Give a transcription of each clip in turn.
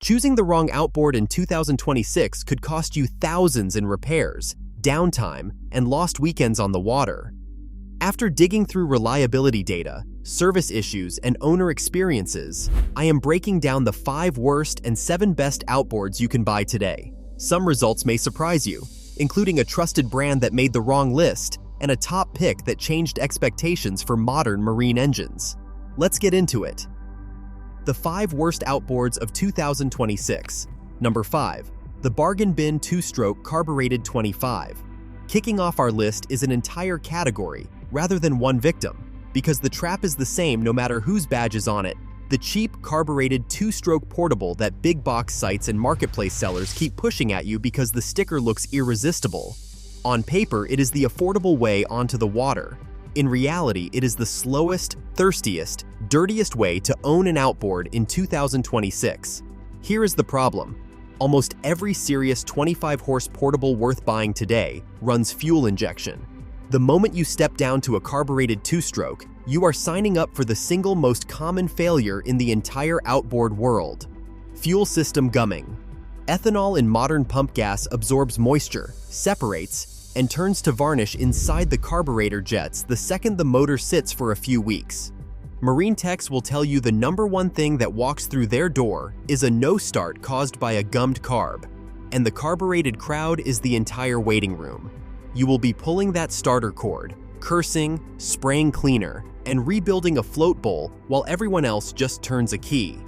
Choosing the wrong outboard in 2026 could cost you thousands in repairs, downtime, and lost weekends on the water. After digging through reliability data, service issues, and owner experiences, I am breaking down the 5 worst and 7 best outboards you can buy today. Some results may surprise you, including a trusted brand that made the wrong list and a top pick that changed expectations for modern marine engines. Let's get into it. The 5 worst outboards of 2026. Number 5. The Bargain Bin 2-Stroke Carbureted 25. Kicking off our list is an entire category rather than one victim, because the trap is the same no matter whose badge is on it. The cheap, carbureted 2-stroke portable that big box sites and marketplace sellers keep pushing at you because the sticker looks irresistible. On paper, it is the affordable way onto the water. In reality, it is the slowest, thirstiest, dirtiest way to own an outboard in 2026. Here is the problem. Almost every serious 25-horse portable worth buying today runs fuel injection. The moment you step down to a carbureted 2-stroke, you are signing up for the single most common failure in the entire outboard world: fuel system gumming. Ethanol in modern pump gas absorbs moisture, separates, and turns to varnish inside the carburetor jets the second the motor sits for a few weeks. Marine techs will tell you the #1 thing that walks through their door is a no-start caused by a gummed carb, and the carbureted crowd is the entire waiting room. You will be pulling that starter cord, cursing, spraying cleaner, and rebuilding a float bowl while everyone else just turns a key.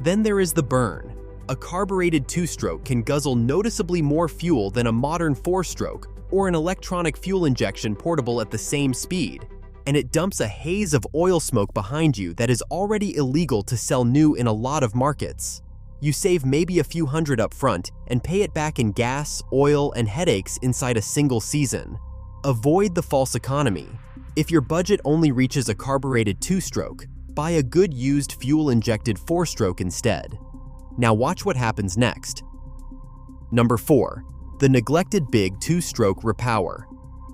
Then there is the burn. A carbureted 2-stroke can guzzle noticeably more fuel than a modern 4-stroke or an electronic fuel injection portable at the same speed, and it dumps a haze of oil smoke behind you that is already illegal to sell new in a lot of markets. You save maybe a few hundred up front and pay it back in gas, oil, and headaches inside a single season. Avoid the false economy. If your budget only reaches a carbureted 2-stroke, buy a good used fuel-injected 4-stroke instead. Now watch what happens next. Number 4. The neglected big 2-stroke repower.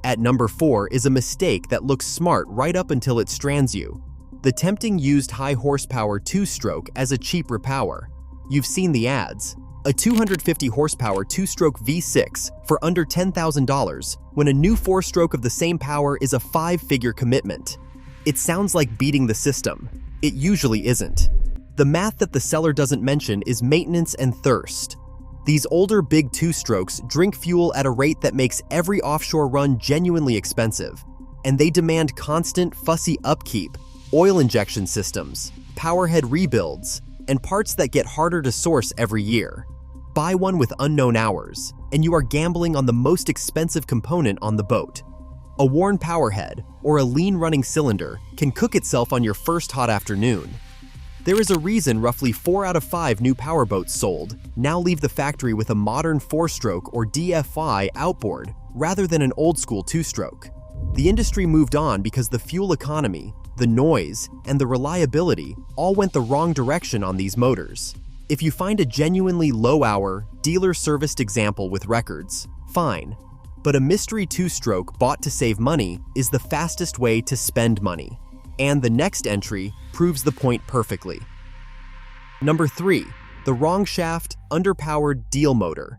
At number 4 is a mistake that looks smart right up until it strands you. The tempting used high-horsepower 2-stroke as a cheap repower. You've seen the ads. A 250 horsepower 2-stroke V6 for under $10,000 when a new 4-stroke of the same power is a 5-figure commitment. It sounds like beating the system. It usually isn't. The math that the seller doesn't mention is maintenance and thirst. These older big 2-strokes drink fuel at a rate that makes every offshore run genuinely expensive, and they demand constant, fussy upkeep, oil injection systems, powerhead rebuilds, and parts that get harder to source every year. Buy one with unknown hours, and you are gambling on the most expensive component on the boat. A worn powerhead or a lean running cylinder can cook itself on your first hot afternoon. There is a reason roughly 4 out of 5 new powerboats sold now leave the factory with a modern 4-stroke or DFI outboard rather than an old-school 2-stroke. The industry moved on because the fuel economy, the noise, and the reliability all went the wrong direction on these motors. If you find a genuinely low-hour, dealer-serviced example with records, fine. But a mystery 2-stroke bought to save money is the fastest way to spend money. And the next entry proves the point perfectly. Number 3. The wrong shaft, underpowered deal motor.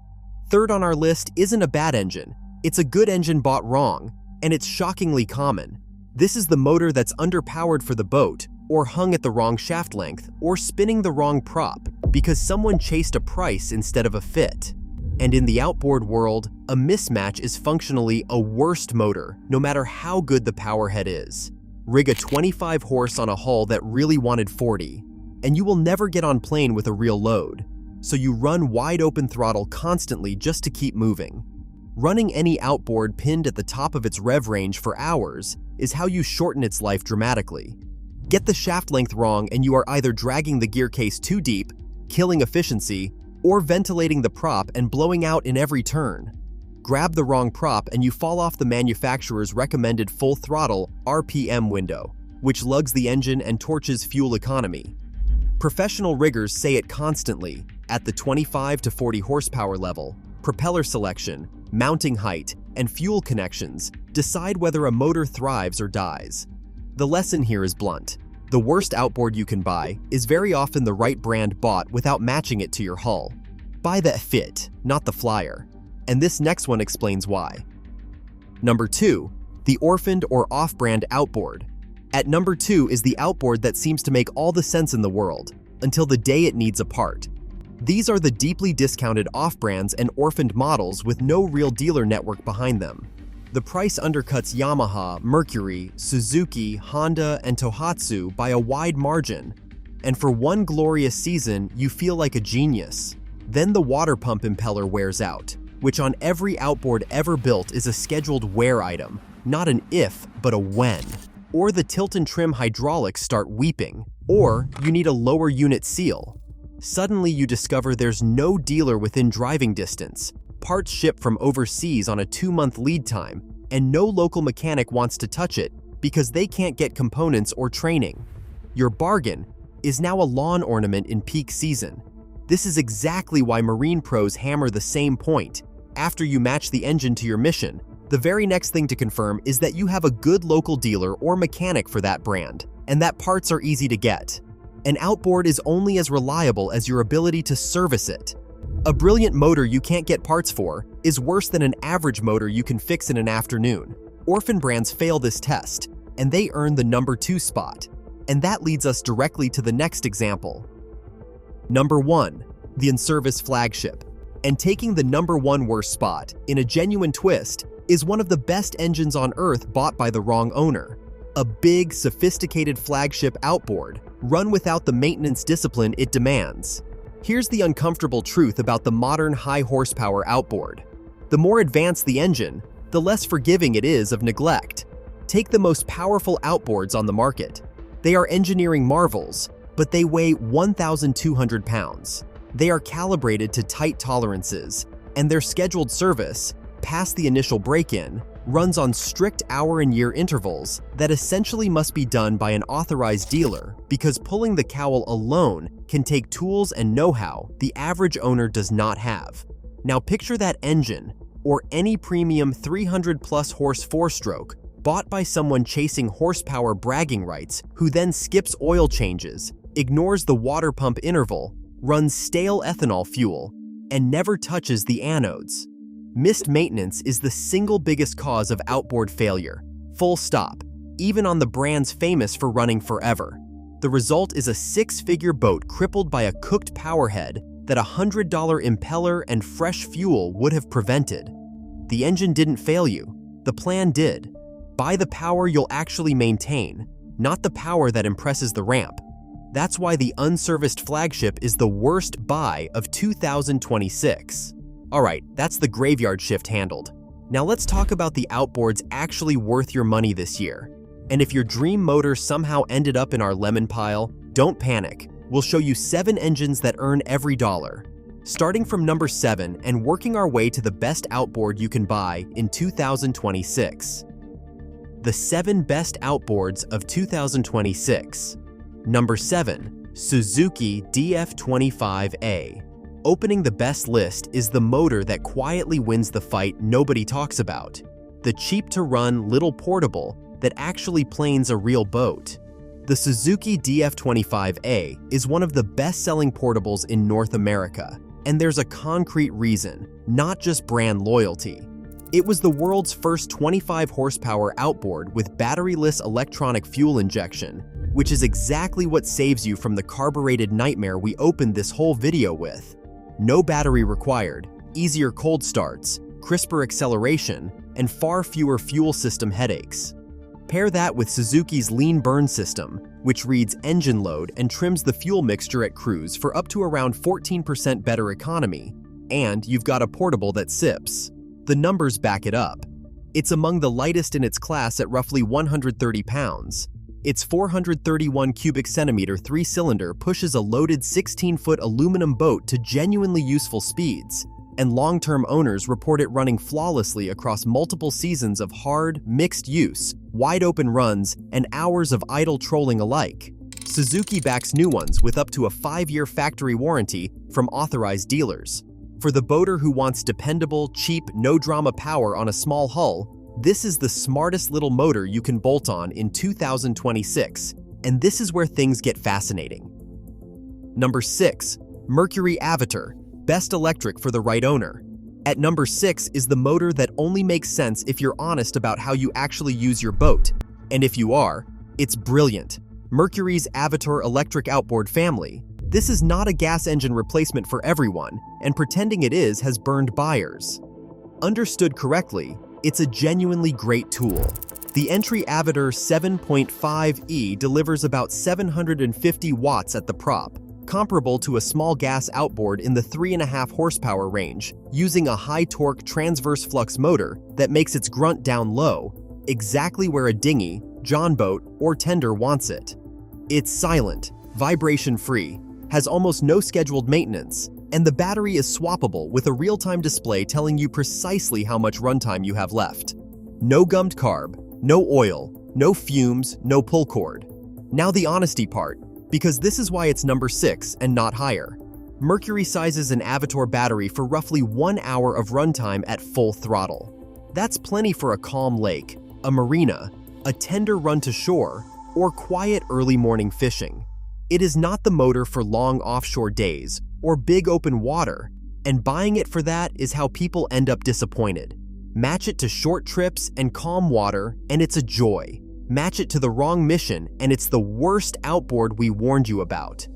Third on our list isn't a bad engine. It's a good engine bought wrong, and it's shockingly common. This is the motor that's underpowered for the boat, or hung at the wrong shaft length, or spinning the wrong prop, because someone chased a price instead of a fit. And in the outboard world, a mismatch is functionally a worst motor, no matter how good the powerhead is. Rig a 25 horse on a hull that really wanted 40, and you will never get on plane with a real load, so you run wide open throttle constantly just to keep moving. Running any outboard pinned at the top of its rev range for hours is how you shorten its life dramatically. Get the shaft length wrong and you are either dragging the gear case too deep, killing efficiency, or ventilating the prop and blowing out in every turn. Grab the wrong prop and you fall off the manufacturer's recommended full throttle RPM window, which lugs the engine and torches fuel economy. Professional riggers say it constantly: at the 25 to 40 horsepower level, propeller selection, mounting height, and fuel connections decide whether a motor thrives or dies. The lesson here is blunt. The worst outboard you can buy is very often the right brand bought without matching it to your hull. Buy the fit, not the flyer. And this next one explains why. Number 2. The orphaned or off-brand outboard. At number 2 is the outboard that seems to make all the sense in the world, until the day it needs a part. These are the deeply discounted off-brands and orphaned models with no real dealer network behind them. The price undercuts Yamaha, Mercury, Suzuki, Honda, and Tohatsu by a wide margin. And for one glorious season, you feel like a genius. Then the water pump impeller wears out, which on every outboard ever built is a scheduled wear item, not an if, but a when. Or the tilt and trim hydraulics start weeping, or you need a lower unit seal. Suddenly you discover there's no dealer within driving distance, parts ship from overseas on a 2-month lead time, and no local mechanic wants to touch it because they can't get components or training. Your bargain is now a lawn ornament in peak season. This is exactly why marine pros hammer the same point. After you match the engine to your mission, the very next thing to confirm is that you have a good local dealer or mechanic for that brand, and that parts are easy to get. An outboard is only as reliable as your ability to service it. A brilliant motor you can't get parts for is worse than an average motor you can fix in an afternoon. Orphan brands fail this test, and they earn the number 2 spot. And that leads us directly to the next example. Number 1. The in-service flagship. And taking the number 1 worst spot, in a genuine twist, is one of the best engines on earth bought by the wrong owner. A big, sophisticated flagship outboard, run without the maintenance discipline it demands. Here's the uncomfortable truth about the modern high-horsepower outboard. The more advanced the engine, the less forgiving it is of neglect. Take the most powerful outboards on the market. They are engineering marvels, but they weigh 1,200 pounds. They are calibrated to tight tolerances, and their scheduled service, past the initial break-in, runs on strict hour and year intervals that essentially must be done by an authorized dealer because pulling the cowl alone can take tools and know-how the average owner does not have. Now picture that engine, or any premium 300-plus horse 4-stroke, bought by someone chasing horsepower bragging rights who then skips oil changes, ignores the water pump interval, runs stale ethanol fuel, and never touches the anodes. Missed maintenance is the single biggest cause of outboard failure. Full stop. Even on the brands famous for running forever. The result is a 6-figure boat crippled by a cooked powerhead that a $100 impeller and fresh fuel would have prevented. The engine didn't fail you. The plan did. Buy the power you'll actually maintain, not the power that impresses the ramp. That's why the unserviced flagship is the worst buy of 2026. Alright, that's the graveyard shift handled. Now let's talk about the outboards actually worth your money this year. And if your dream motor somehow ended up in our lemon pile, don't panic. We'll show you 7 engines that earn every dollar. Starting from number 7 and working our way to the best outboard you can buy in 2026. The 7 best outboards of 2026. Number 7. Suzuki DF25A. Opening the best list is the motor that quietly wins the fight nobody talks about. The cheap-to-run little portable that actually planes a real boat. The Suzuki DF25A is one of the best-selling portables in North America, and there's a concrete reason, not just brand loyalty. It was the world's first 25-horsepower outboard with batteryless electronic fuel injection, which is exactly what saves you from the carbureted nightmare we opened this whole video with. No battery required, easier cold starts, crisper acceleration, and far fewer fuel system headaches. Pair that with Suzuki's lean burn system, which reads engine load and trims the fuel mixture at cruise for up to around 14% better economy, and you've got a portable that sips. The numbers back it up. It's among the lightest in its class at roughly 130 pounds. Its 431 cubic centimeter 3-cylinder pushes a loaded 16-foot aluminum boat to genuinely useful speeds, and long-term owners report it running flawlessly across multiple seasons of hard, mixed use, wide-open runs, and hours of idle trolling alike. Suzuki backs new ones with up to a 5-year factory warranty from authorized dealers. For the boater who wants dependable, cheap, no-drama power on a small hull, this is the smartest little motor you can bolt on in 2026. And this is where things get fascinating. Number 6. Mercury Avator, best electric for the right owner. At number 6 is the motor that only makes sense if you're honest about how you actually use your boat. And if you are, it's brilliant. Mercury's Avator electric outboard family. This is not a gas engine replacement for everyone, and pretending it is has burned buyers. Understood correctly, it's a genuinely great tool. The entry Avator 7.5E delivers about 750 watts at the prop, comparable to a small gas outboard in the 3.5 horsepower range, using a high-torque transverse flux motor that makes its grunt down low, exactly where a dinghy, john boat, or tender wants it. It's silent, vibration-free, has almost no scheduled maintenance, and the battery is swappable with a real-time display telling you precisely how much runtime you have left. No gummed carb, no oil, no fumes, no pull cord. Now the honesty part, because this is why it's number 6 and not higher. Mercury sizes an Avator battery for roughly 1 hour of runtime at full throttle. That's plenty for a calm lake, a marina, a tender run to shore, or quiet early morning fishing. It is not the motor for long offshore days or big open water, and buying it for that is how people end up disappointed. Match it to short trips and calm water, and it's a joy. Match it to the wrong mission, and it's the worst outboard we warned you about.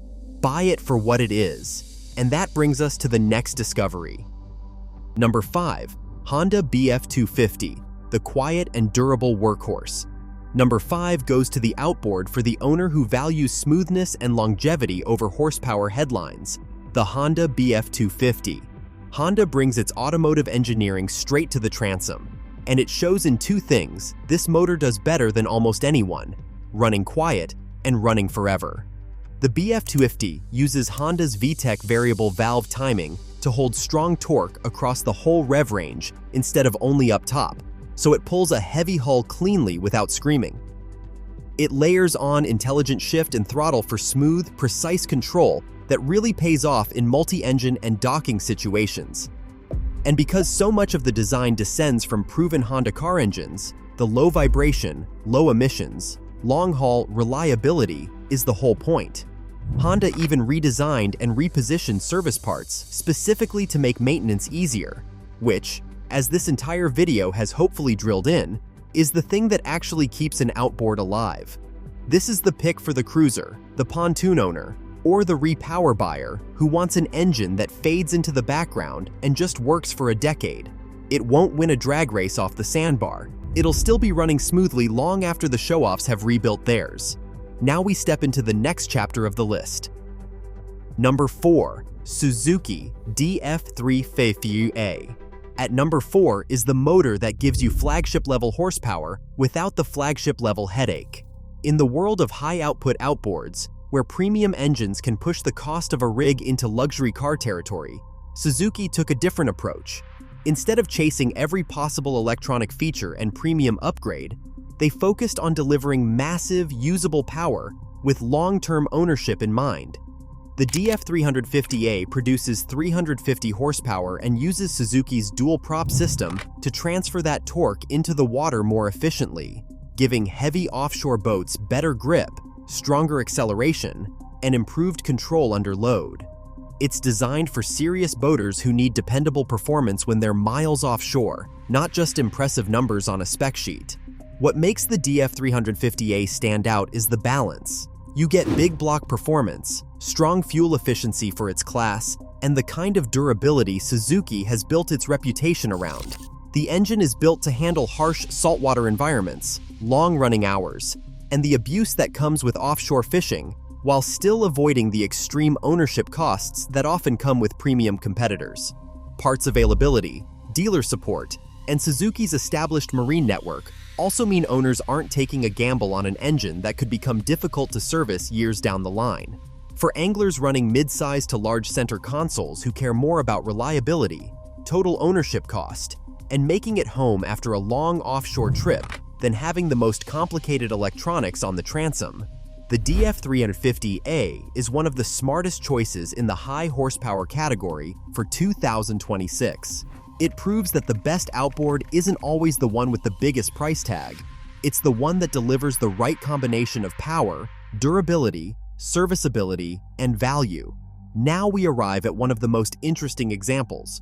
Buy it for what it is. And that brings us to the next discovery. Number 5. Honda BF250, the quiet and durable workhorse. Number 5 goes to the outboard for the owner who values smoothness and longevity over horsepower headlines, the Honda BF250. Honda brings its automotive engineering straight to the transom. And it shows in 2 things this motor does better than almost anyone: running quiet and running forever. The BF250 uses Honda's VTEC variable valve timing to hold strong torque across the whole rev range instead of only up top, so it pulls a heavy hull cleanly without screaming. It layers on intelligent shift and throttle for smooth, precise control that really pays off in multi-engine and docking situations. And because so much of the design descends from proven Honda car engines, the low vibration, low emissions, long-haul reliability is the whole point. Honda even redesigned and repositioned service parts specifically to make maintenance easier, which, as this entire video has hopefully drilled in, is the thing that actually keeps an outboard alive. This is the pick for the cruiser, the pontoon owner, or the repower buyer who wants an engine that fades into the background and just works for a decade. It won't win a drag race off the sandbar. It'll still be running smoothly long after the show-offs have rebuilt theirs. Now we step into the next chapter of the list. Number 4. Suzuki DF350A. At number 4 is the motor that gives you flagship-level horsepower without the flagship-level headache. In the world of high-output outboards, where premium engines can push the cost of a rig into luxury car territory, Suzuki took a different approach. Instead of chasing every possible electronic feature and premium upgrade, they focused on delivering massive, usable power with long-term ownership in mind. The DF350A produces 350 horsepower and uses Suzuki's dual-prop system to transfer that torque into the water more efficiently, giving heavy offshore boats better grip, stronger acceleration, and improved control under load. It's designed for serious boaters who need dependable performance when they're miles offshore, not just impressive numbers on a spec sheet. What makes the DF350A stand out is the balance. You get big block performance, strong fuel efficiency for its class, and the kind of durability Suzuki has built its reputation around. The engine is built to handle harsh saltwater environments, long-running hours, and the abuse that comes with offshore fishing, while still avoiding the extreme ownership costs that often come with premium competitors. Parts availability, dealer support, and Suzuki's established marine network also mean owners aren't taking a gamble on an engine that could become difficult to service years down the line. For anglers running mid-size to large center consoles who care more about reliability, total ownership cost, and making it home after a long offshore trip than having the most complicated electronics on the transom, the DF350A is one of the smartest choices in the high horsepower category for 2026. It proves that the best outboard isn't always the one with the biggest price tag. It's the one that delivers the right combination of power, durability, serviceability, and value. Now we arrive at one of the most interesting examples.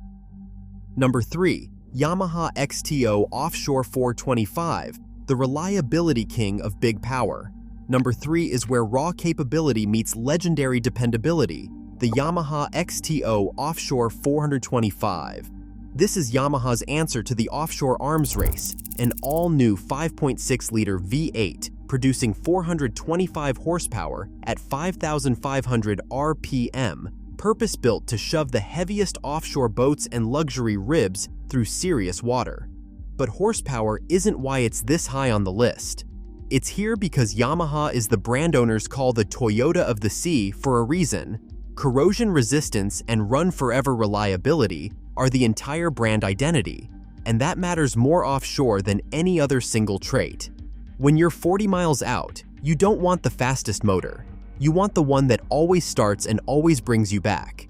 Number 3. Yamaha XTO Offshore 425, the reliability king of big power. Number 3 is where raw capability meets legendary dependability, the Yamaha XTO Offshore 425. This is Yamaha's answer to the offshore arms race, an all-new 5.6-liter V8 producing 425 horsepower at 5,500 RPM, purpose-built to shove the heaviest offshore boats and luxury ribs through serious water. But horsepower isn't why it's this high on the list. It's here because Yamaha is the brand owners call the Toyota of the sea for a reason. Corrosion resistance and run-forever reliability are the entire brand identity, and that matters more offshore than any other single trait. When you're 40 miles out, you don't want the fastest motor. You want the one that always starts and always brings you back.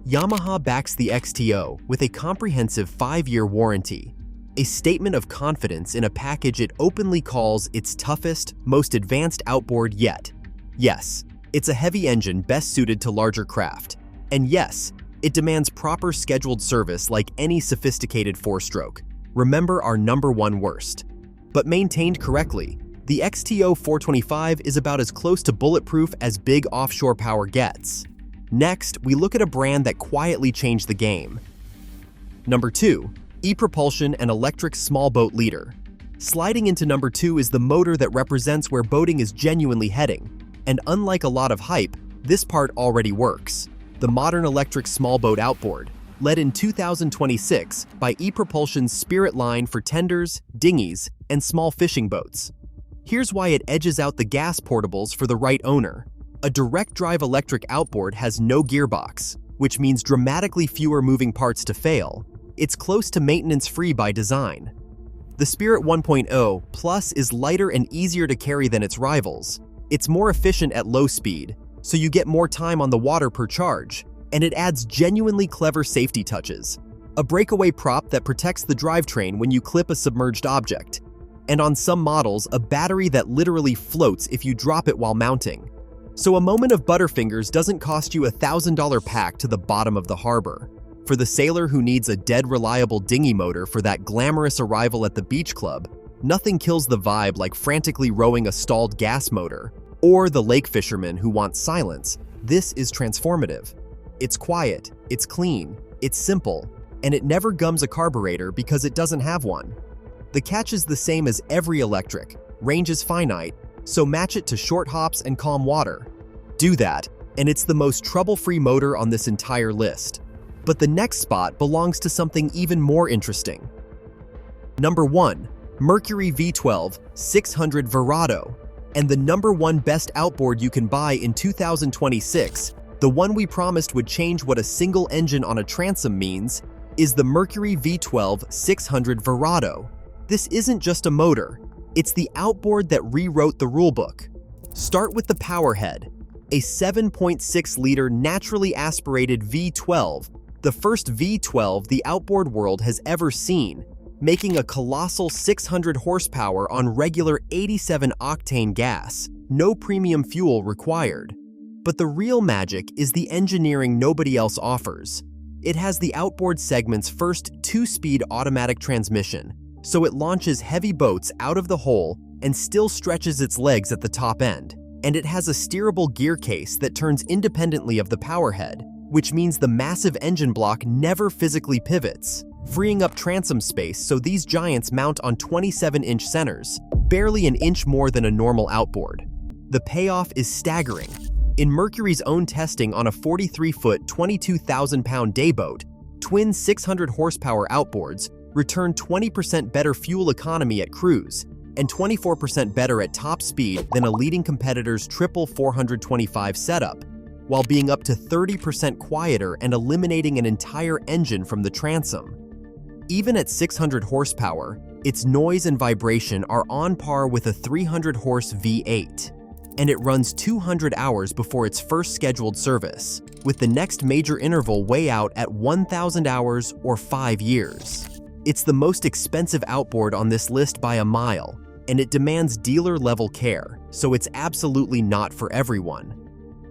Yamaha backs the XTO with a comprehensive 5-year warranty, a statement of confidence in a package it openly calls its toughest, most advanced outboard yet. Yes, it's a heavy engine best suited to larger craft. And yes, it demands proper scheduled service like any sophisticated 4-stroke. Remember our number 1 worst. But maintained correctly, the XTO 425 is about as close to bulletproof as big offshore power gets. Next, we look at a brand that quietly changed the game. Number 2. ePropulsion, an electric small boat leader. Sliding into number 2 is the motor that represents where boating is genuinely heading. And unlike a lot of hype, this part already works. The modern electric small boat outboard, led in 2026 by ePropulsion's Spirit line for tenders, dinghies, and small fishing boats. Here's why it edges out the gas portables for the right owner. A direct-drive electric outboard has no gearbox, which means dramatically fewer moving parts to fail. It's close to maintenance-free by design. The Spirit 1.0 Plus is lighter and easier to carry than its rivals. It's more efficient at low speed, so you get more time on the water per charge, and it adds genuinely clever safety touches. A breakaway prop that protects the drivetrain when you clip a submerged object, and on some models, a battery that literally floats if you drop it while mounting. So a moment of Butterfingers doesn't cost you a $1,000 pack to the bottom of the harbor. For the sailor who needs a dead reliable dinghy motor for that glamorous arrival at the beach club, nothing kills the vibe like frantically rowing a stalled gas motor. Or the lake fisherman who wants silence, this is transformative. It's quiet, it's clean, it's simple, and it never gums a carburetor because it doesn't have one. The catch is the same as every electric, range is finite, so match it to short hops and calm water. Do that, and it's the most trouble-free motor on this entire list. But the next spot belongs to something even more interesting. Number 1. Mercury V12 600 Verado. And the number 1 best outboard you can buy in 2026, the one we promised would change what a single engine on a transom means, is the Mercury V12 600 Verado. This isn't just a motor, it's the outboard that rewrote the rulebook. Start with the powerhead, a 7.6-liter naturally aspirated V12, the first V12 the outboard world has ever seen, making a colossal 600 horsepower on regular 87-octane gas, no premium fuel required. But the real magic is the engineering nobody else offers. It has the outboard segment's first 2-speed automatic transmission, so it launches heavy boats out of the hole and still stretches its legs at the top end. And it has a steerable gear case that turns independently of the powerhead, which means the massive engine block never physically pivots, freeing up transom space so these giants mount on 27-inch centers, barely an inch more than a normal outboard. The payoff is staggering. In Mercury's own testing on a 43-foot, 22,000-pound dayboat, twin 600-horsepower outboards return 20% better fuel economy at cruise and 24% better at top speed than a leading competitor's triple 425 setup, while being up to 30% quieter and eliminating an entire engine from the transom. Even at 600 horsepower, its noise and vibration are on par with a 300-horse V8, and it runs 200 hours before its first scheduled service, with the next major interval way out at 1,000 hours or 5 years. It's the most expensive outboard on this list by a mile, and it demands dealer-level care, so it's absolutely not for everyone.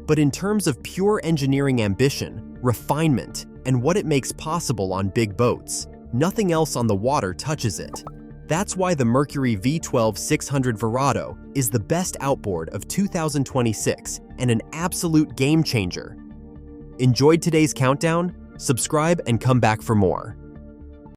But in terms of pure engineering ambition, refinement, and what it makes possible on big boats, nothing else on the water touches it. That's why the Mercury V12 600 Verado is the best outboard of 2026 and an absolute game changer. Enjoyed today's countdown? Subscribe and come back for more.